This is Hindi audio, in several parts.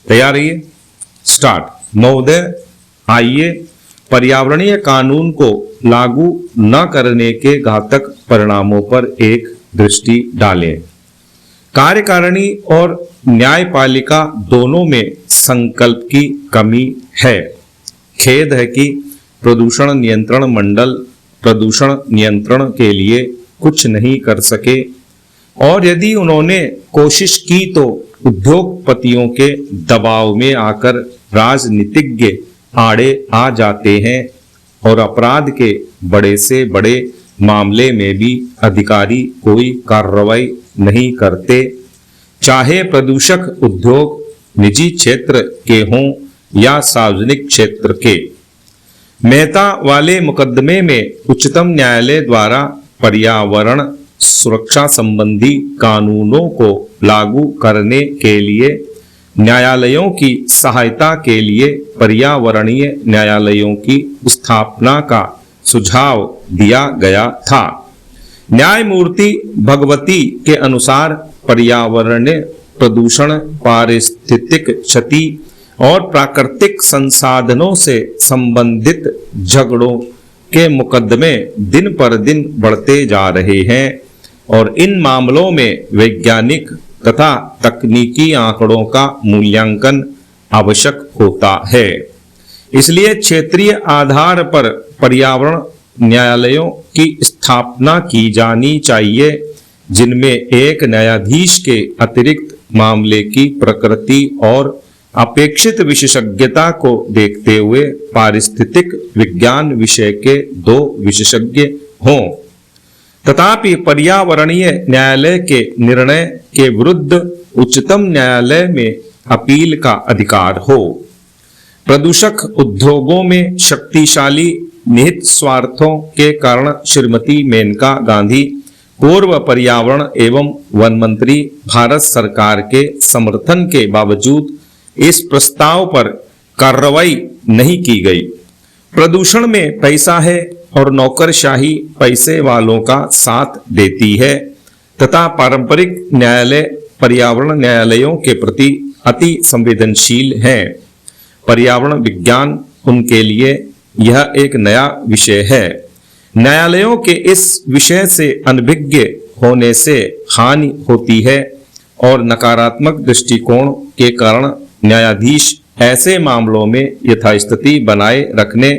तैयार रहिए, स्टार्ट। महोदय, आइए पर्यावरणीय कानून को लागू न करने के घातक परिणामों पर एक दृष्टि डालें। कार्यकारिणी और न्यायपालिका दोनों में संकल्प की कमी है। खेद है कि प्रदूषण नियंत्रण मंडल प्रदूषण नियंत्रण के लिए कुछ नहीं कर सके, और यदि उन्होंने कोशिश की तो उद्योगपतियों के दबाव में आकर राजनीतिज्ञ आड़े आ जाते हैं और अपराध के बड़े से बड़े मामले में भी अधिकारी कोई कार्रवाई नहीं करते, चाहे प्रदूषक उद्योग निजी क्षेत्र के हों या सार्वजनिक क्षेत्र के। मेहता वाले मुकदमे में उच्चतम न्यायालय द्वारा पर्यावरण सुरक्षा संबंधी कानूनों को लागू करने के लिए न्यायालयों की सहायता के लिए पर्यावरणीय न्यायालयों की स्थापना का सुझाव दिया गया था। न्यायमूर्ति भगवती के अनुसार पर्यावरणीय प्रदूषण, पारिस्थितिक क्षति और प्राकृतिक संसाधनों से संबंधित झगड़ों के मुकदमे दिन पर दिन बढ़ते जा रहे हैं और इन मामलों में वैज्ञानिक तथा तकनीकी आंकड़ों का मूल्यांकन आवश्यक होता है। इसलिए क्षेत्रीय आधार पर पर्यावरण न्यायालयों की स्थापना की जानी चाहिए, जिनमें एक न्यायाधीश के अतिरिक्त मामले की प्रकृति और अपेक्षित विशेषज्ञता को देखते हुए पारिस्थितिक विज्ञान विषय के 2 विशेषज्ञ हों। तथापि पर्यावरणीय न्यायालय के निर्णय के विरुद्ध उच्चतम न्यायालय में अपील का अधिकार हो। प्रदूषक उद्योगों में शक्तिशाली निहित स्वार्थों के कारण श्रीमती मेनका गांधी, पूर्व पर्यावरण एवं वन मंत्री, भारत सरकार के समर्थन के बावजूद इस प्रस्ताव पर कार्रवाई नहीं की गई। प्रदूषण में पैसा है और नौकरशाही पैसे वालों का साथ देती है तथा पारंपरिक न्यायालय पर्यावरण न्यायालयों के प्रति अति संवेदनशील हैं। पर्यावरण विज्ञान उनके लिए यह एक नया विषय है। न्यायालयों के इस विषय से अनभिज्ञ होने से हानि होती है और नकारात्मक दृष्टिकोण के कारण न्यायाधीश ऐसे मामलों में यथास्थिति बनाए रखने,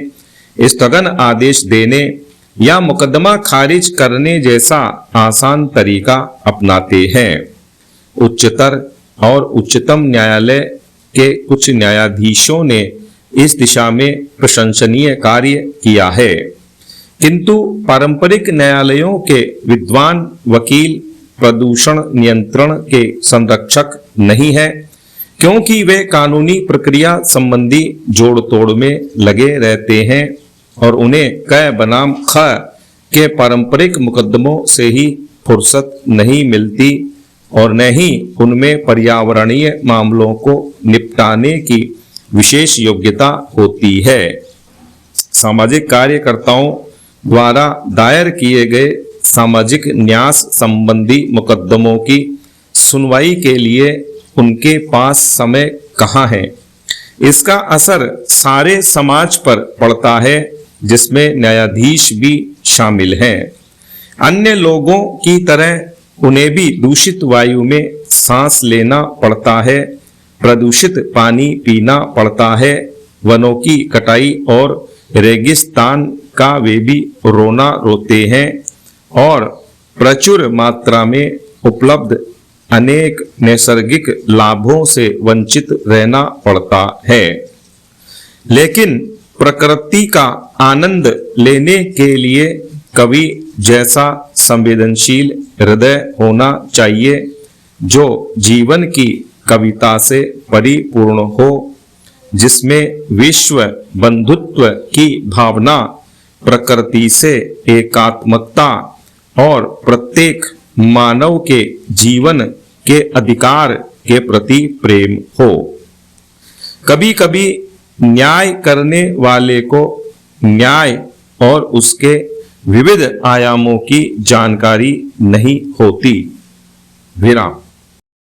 स्थगन आदेश देने या मुकदमा खारिज करने जैसा आसान तरीका अपनाते हैं। उच्चतर और उच्चतम न्यायालय के कुछ न्यायाधीशों ने इस दिशा में प्रशंसनीय कार्य किया है, किंतु पारंपरिक न्यायालयों के विद्वान वकील प्रदूषण नियंत्रण के संरक्षक नहीं है, क्योंकि वे कानूनी प्रक्रिया संबंधी जोड़ तोड़ में लगे रहते हैं और उन्हें क बनाम ख के पारंपरिक मुकदमों से ही फुर्सत नहीं मिलती और न ही उनमें पर्यावरणीय मामलों को निपटाने की विशेष योग्यता होती है। सामाजिक कार्यकर्ताओं द्वारा दायर किए गए सामाजिक न्याय संबंधी मुकदमों की सुनवाई के लिए उनके पास समय कहाँ है। इसका असर सारे समाज पर पड़ता है, जिसमें न्यायाधीश भी शामिल हैं। अन्य लोगों की तरह उन्हें भी दूषित वायु में सांस लेना पड़ता है, प्रदूषित पानी पीना पड़ता है, वनों की कटाई और रेगिस्तान का वे भी रोना रोते हैं और प्रचुर मात्रा में उपलब्ध अनेक नैसर्गिक लाभों से वंचित रहना पड़ता है। लेकिन प्रकृति का आनंद लेने के लिए कवि जैसा संवेदनशील हृदय होना चाहिए, जो जीवन की कविता से परिपूर्ण हो, जिसमें विश्व बंधुत्व की भावना, प्रकृति से एकात्मकता और प्रत्येक मानव के जीवन के अधिकार के प्रति प्रेम हो। कभी कभी न्याय करने वाले को न्याय और उसके विविध आयामों की जानकारी नहीं होती। विराम।